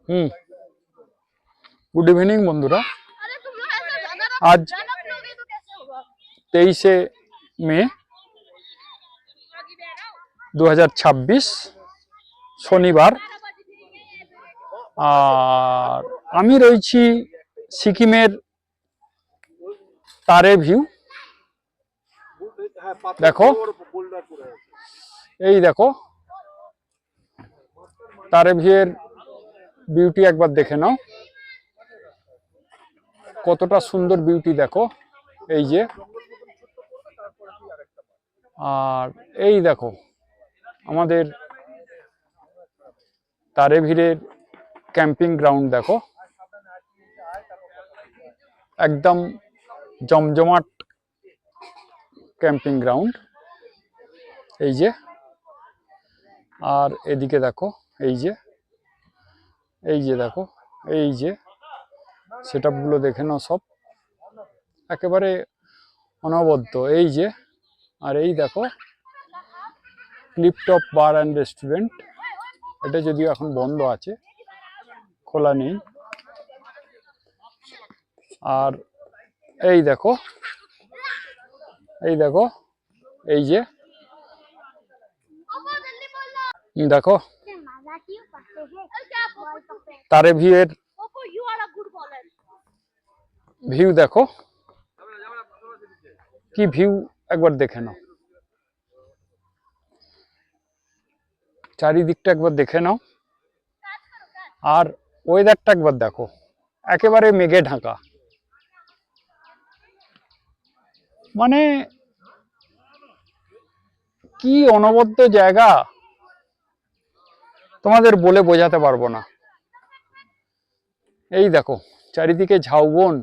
হুম good evening বন্ধুরা। আজ 23শে মে 2026 শনিবার। আর আমি রয়েছি সিকিমের তারে ভিউ। দেখো, এই দেখো তারে ভিউয়ের বিউটি একবার দেখে নাও, কতটা সুন্দর বিউটি দেখো। এই যে, আর এই দেখো আমাদের তারে ভিড়ের ক্যাম্পিং গ্রাউন্ড দেখো, একদম জমজমাট ক্যাম্পিং গ্রাউন্ড। এই যে, আর এদিকে দেখো, এই যে দেখো, এই যে সেটআপগুলো দেখে নাও, সব একেবারে অনবদ্য। এই যে, আর এই দেখো ক্লিপটপ বার অ্যান্ড রেস্টুরেন্ট, এটা যদিও এখন বন্ধ আছে, খোলা নেই। আর এই দেখো, এই দেখো, এই যে দেখো তারে ভিউয়ের ভিউ দেখো, কি ভিউ একবার দেখে নাও, চারিদিকটা একবার দেখে নাও। আর ওয়েদারটা একবার দেখো, একেবারে মেঘে ঢাকা। মানে কি অনবদ্য জায়গা, তোমাদের বলে বোঝাতে পারবো না। এই দেখো চারিদিকে ঝাউবন,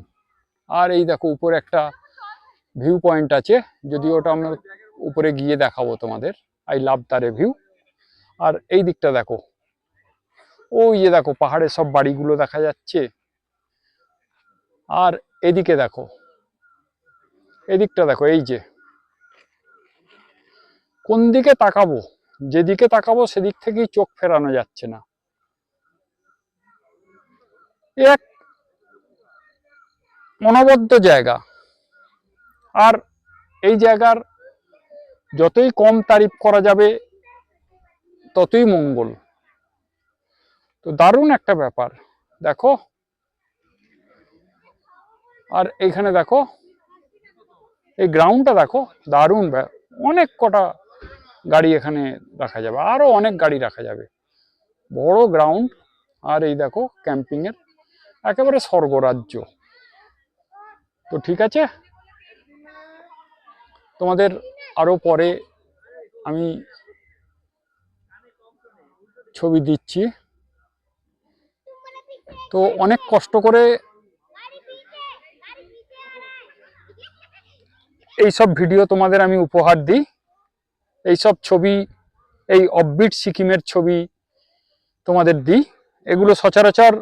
আর এই দেখো উপরে একটা ভিউ পয়েন্ট আছে, যদি ওটা আমরা উপরে গিয়ে দেখাবো তোমাদের। আই লাভ তারে ভিউ। আর এই দিকটা দেখো, ওই যে দেখো পাহাড়ে সব বাড়িগুলো দেখা যাচ্ছে। আর এদিকে দেখো, এদিকটা দেখো, এই যে কোন দিকে তাকাবো, যেদিকে তাকাবো সেদিক থেকেই চোখ ফেরানো যাচ্ছে না। এক অনবদ্য জায়গা। আর এই জায়গার যতই কম তারিফ করা যাবে ততই মঙ্গল। তো দারুণ একটা ব্যাপার দেখো। আর এইখানে দেখো, এই গ্রাউন্ডটা দেখো, দারুণ। অনেক কটা গাড়ি এখানে রাখা যাবে, আরো অনেক গাড়ি রাখা যাবে, বড় গ্রাউন্ড। আর এই দেখো ক্যাম্পিং এর একেবারে স্বর্গরাজ্য। তো ঠিক আছে, তোমাদের আরো পরে আমি ছবি দিচ্ছি। তো অনেক কষ্ট করে এইসব ভিডিও তোমাদের আমি উপহার দিই, এইসব ছবি, এই অফবিট সিকিমের ছবি তোমাদের দিই। এগুলো সচরাচর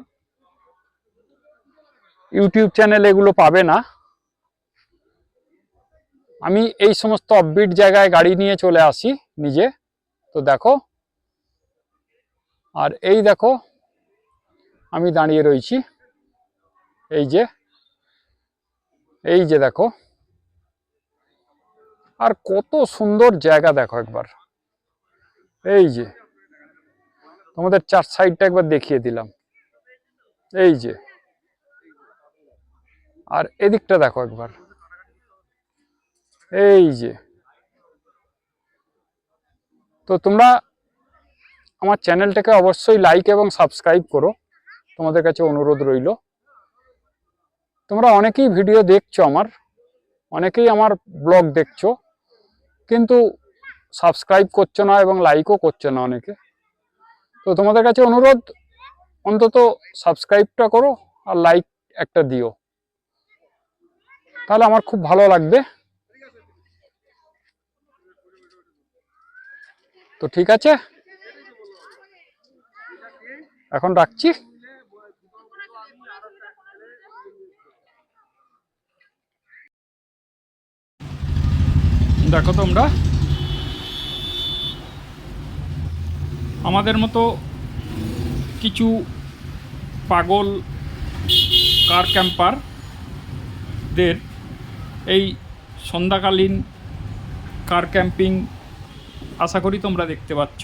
ইউটিউব চ্যানেলে এগুলো পাবে না। আমি এই সমস্ত অফবিট জায়গায় গাড়ি নিয়ে চলে আসি নিজে। তো দেখো, আর এই দেখো আমি দাঁড়িয়ে রয়েছি, এই যে, এই যে দেখো, আর কত সুন্দর জায়গা দেখো একবার। এই যে তোমাদের চার সাইডটা একবার দেখিয়ে দিলাম, এই যে, আর এদিকটা দেখো একবার, এই যে। তো তোমরা আমার চ্যানেলটাকে অবশ্যই লাইক এবং সাবস্ক্রাইব করো, তোমাদের কাছে অনুরোধ রইল। তোমরা অনেকেই ভিডিও দেখছো আমার, অনেকেই আমার ব্লগ দেখছো, কিন্তু সাবস্ক্রাইব করছো না এবং লাইকও করছো না অনেকে। তো তোমাদের কাছে অনুরোধ, অন্তত সাবস্ক্রাইবটা করো আর লাইক একটা দিও, তাহলে আমার খুব ভালো লাগবে। তো ঠিক আছে, এখন রাখছি। দেখো তোমরা, আমাদের মতো কিছু পাগল কার ক্যাম্পারদের এই সন্ধ্যাকালীন কার ক্যাম্পিং আশা করি তোমরা দেখতে পাচ্ছ।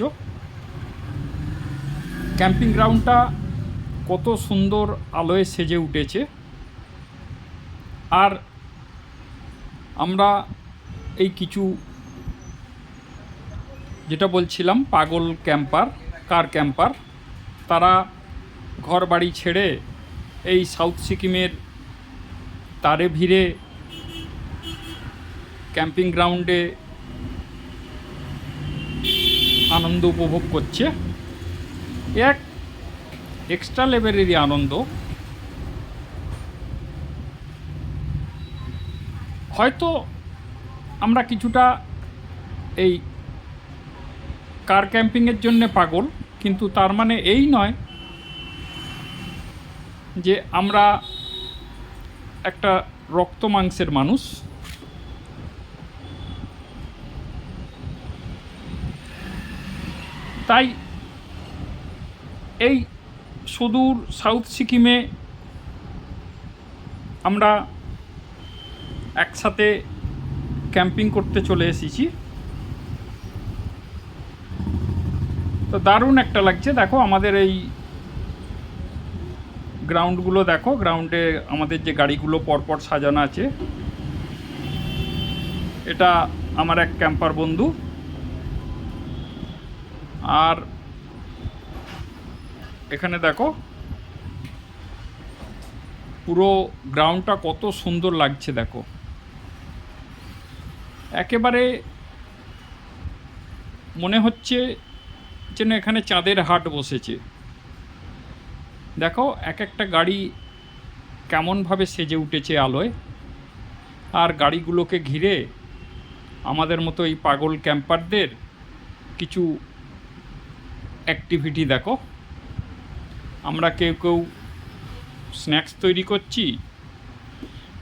ক্যাম্পিং গ্রাউন্ডটা কত সুন্দর আলোয় সেজে উঠেছে। আর আমরা এই কিছু যেটা বলছিলাম পাগল ক্যাম্পার কার ক্যাম্পার, তারা ঘর বাড়ি ছেড়ে এই সাউথ সিকিমের তারে ভিড়ে ক্যাম্পিং গ্রাউন্ডে আনন্দ উপভোগ করছে। এক এক্সট্রা লেভেলেরই আনন্দ। হয়তো আমরা কিছুটা এই কার ক্যাম্পিংয়ের জন্য পাগল, কিন্তু তার মানে এই নয় যে আমরা একটা রক্ত মাংসের মানুষ। তাই এই সুদূর সাউথ সিকিমে আমরা একসাথে ক্যাম্পিং করতে চলে এসেছি। তো দারুণ একটা লাগছে। দেখো আমাদের এই গ্রাউন্ডগুলো দেখো, গ্রাউন্ডে আমাদের যে গাড়িগুলো পরপর সাজানো আছে, এটা আমার এক ক্যাম্পার বন্ধু। আর এখানে দেখো পুরো গ্রাউন্ডটা কত সুন্দর লাগছে। দেখো একেবারে মনে হচ্ছে যেন এখানে চাঁদের হাট বসেছে। দেখো এক একটা গাড়ি কেমনভাবে সেজে উঠেছে আলোয়। আর গাড়িগুলোকে ঘিরে আমাদের মতো এই পাগল ক্যাম্পারদের কিছু অ্যাক্টিভিটি দেখো। আমরা কেউ কেউ স্ন্যাক্স তৈরি করছি,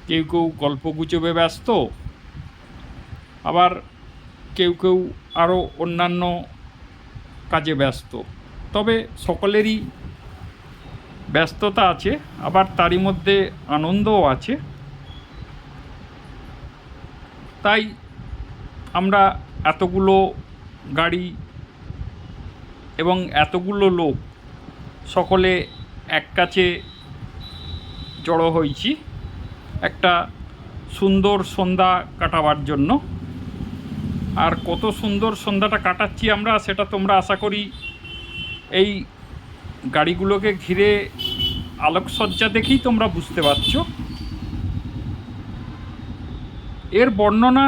কেউ কেউ গল্পগুজবে ব্যস্ত, আবার কেউ কেউ আরও অন্যান্য কাজে ব্যস্ত। তবে সকলেরই ব্যস্ততা আছে, আবার তারই মধ্যে আনন্দও আছে। তাই আমরা এতগুলো গাড়ি এবং এতগুলো লোক সকলে এক কাছে জড়ো হয়েছি একটা সুন্দর সন্ধ্যা কাটাবার জন্য। আর কত সুন্দর সন্ধ্যাটা কাটাচ্ছি আমরা, সেটা তোমরা আশা করি এই গাড়িগুলোকে ঘিরে আলোকসজ্জা দেখেই তোমরা বুঝতে পারছো। এর বর্ণনা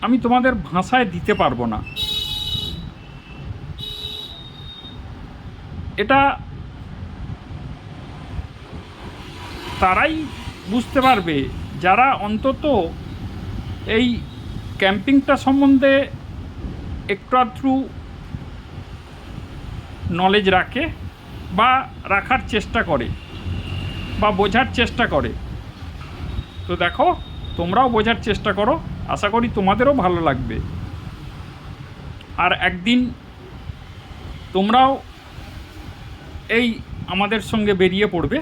আমি তোমাদের ভাষায় দিতে পারবো না। এটা তারাই বুঝতে পারবে যারা অন্তত এই ক্যাম্পিংটা সম্বন্ধে একটু আধটু নলেজ রাখে বা রাখার চেষ্টা করে বা বোঝার চেষ্টা করে। তো দেখো তোমরাও বোঝার চেষ্টা করো, আশা করি তোমাদেরও ভালো লাগবে। আর একদিন তোমরাও এই আমাদের সঙ্গে বেরিয়ে পড়বে।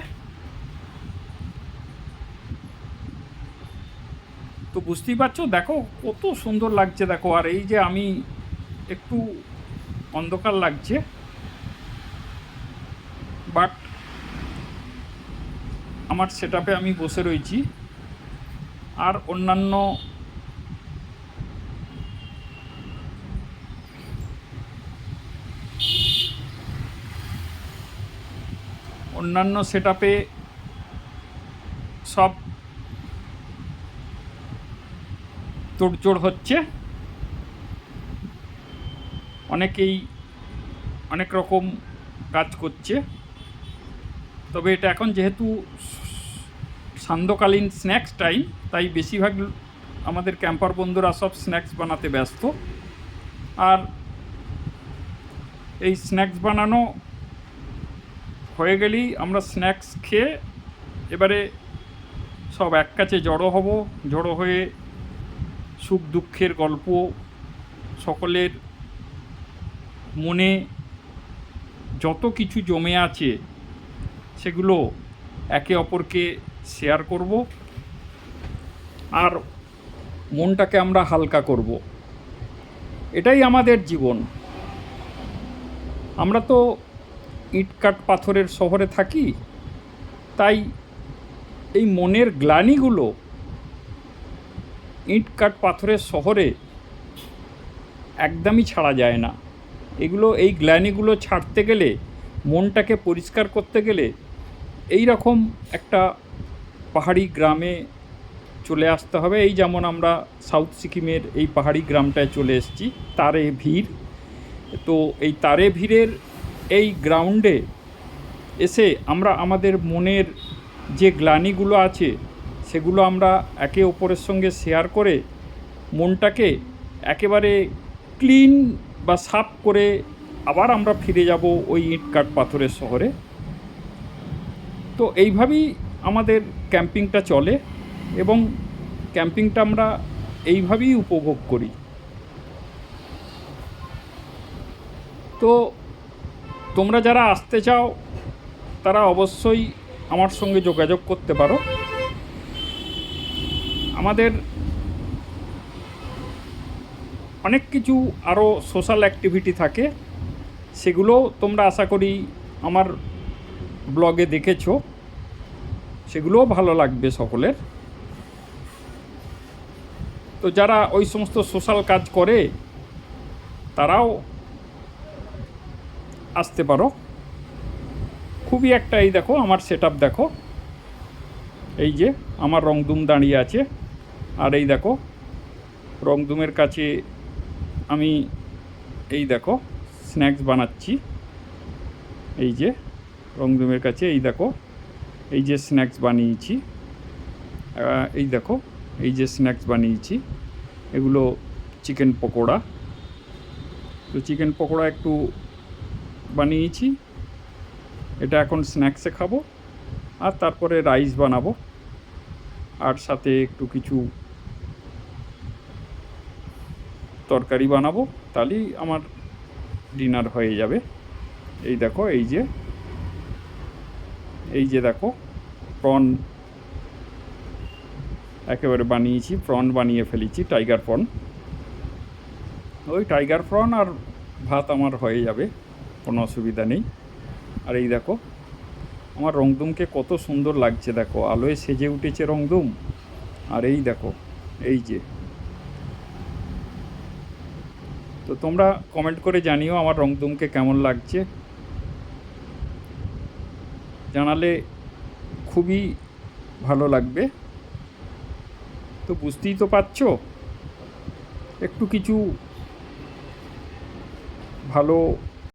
তো বুঝতেই পারছো দেখো কত সুন্দর লাগছে। দেখো আর এই যে আমি একটু অন্ধকার লাগছে, বাট আমার সেটআপে আমি বসে রয়েছি। আর অন্যান্য সেটআপে সব তোড়জোড় হচ্ছে। অনেকেই অনেক রকম কাজ করছে। তবে এটা এখন যেহেতু সান্ধ্যকালীন স্ন্যাক্স টাইম, তাই বেশিরভাগ আমাদের ক্যাম্পার বন্ধুরা সব স্ন্যাক্স বানাতে ব্যস্ত। আর এই স্ন্যাক্স বানানো হয়ে গেলেই আমরা স্ন্যাক্স খেয়ে এবারে সব এক কাছে জড়ো হব। জড়ো হয়ে সুখ দুঃখের গল্প, সকলের মনে যত কিছু জমে আছে সেগুলো একে অপরকে শেয়ার করব আর মনটাকে আমরা হালকা করব। এটাই আমাদের জীবন। আমরা তো ইটকাট পাথরের শহরে থাকি, তাই এই মনের গ্লানিগুলো ইটকাট পাথরের শহরে একদমই ছাড়া যায় না। এই গ্লানিগুলো ছাড়তে গেলে, মনটাকে পরিষ্কার করতে গেলে এই রকম একটা পাহাড়ি গ্রামে চলে আসতে হবে। এই যেমন আমরা সাউথ সিকিমের এই পাহাড়ি গ্রামটায় চলে এসেছি, তারে ভিড়। তো এই তারে ভিড়ের এই গ্রাউন্ডে এসে আমরা আমাদের মনের যে গ্লানিগুলো আছে সেগুলো আমরা একে অপরের সঙ্গে শেয়ার করে মনটাকে একেবারে ক্লিন বা সাফ করে আবার আমরা ফিরে যাব ওই ইটকাট পাথরের শহরে। তো এইভাবেই আমাদের ক্যাম্পিংটা চলে এবং ক্যাম্পিংটা আমরা এইভাবেই উপভোগ করি। তো তোমরা যারা আসতে চাও তারা অবশ্যই আমার সঙ্গে যোগাযোগ করতে পারো। আমাদের অনেক কিছু আরও সোশ্যাল অ্যাক্টিভিটি থাকে, সেগুলো তোমরা আশা করি আমার ব্লগে দেখেছো, সেগুলোও ভালো লাগবে সকলের। তো যারা ওই সমস্ত সোশ্যাল কাজ করে তারাও আসতে পারো। খুবই একটা, এই দেখো আমার সেটআপ দেখো, এই যে আমার রংদুম দাঁড়িয়ে আছে, আর এই দেখো রংদুমের কাছে আমি এই দেখো স্ন্যাক্স বানাচ্ছি। এই যে রংদুমের কাছে এই দেখো এই যে স্ন্যাক্স বানিয়েছি, এই দেখো এই যে স্ন্যাক্স বানিয়েছি, এগুলো চিকেন পকোড়া। তো চিকেন পকোড়া একটু বানিয়েছি, এটা এখন স্ন্যাক্সে খাবো, আর তারপরে রাইস বানাবো, আর সাথে একটু কিছু তরকারি বানাবো, তাহলেই আমার ডিনার হয়ে যাবে। এই দেখো এই যে দেখো প্রন একেবারে বানিয়েছি, প্রন বানিয়ে ফেলেছি, টাইগার প্রন। ওই টাইগার প্রন আর ভাত আমার হয়ে যাবে, কোনো অসুবিধা নেই। আর এই দেখো আমার রংদুমকে কত সুন্দর লাগছে, দেখো আলোয় সেজে উঠেছে রংদুম। আর এই দেখো এই যে, তো তোমরা কমেন্ট করে জানিও আমার রংদুমকে কেমন লাগছে। জানালে খুবই ভালো লাগবে। তো বুঝতেই তো পারছো, একটু কিছু ভালো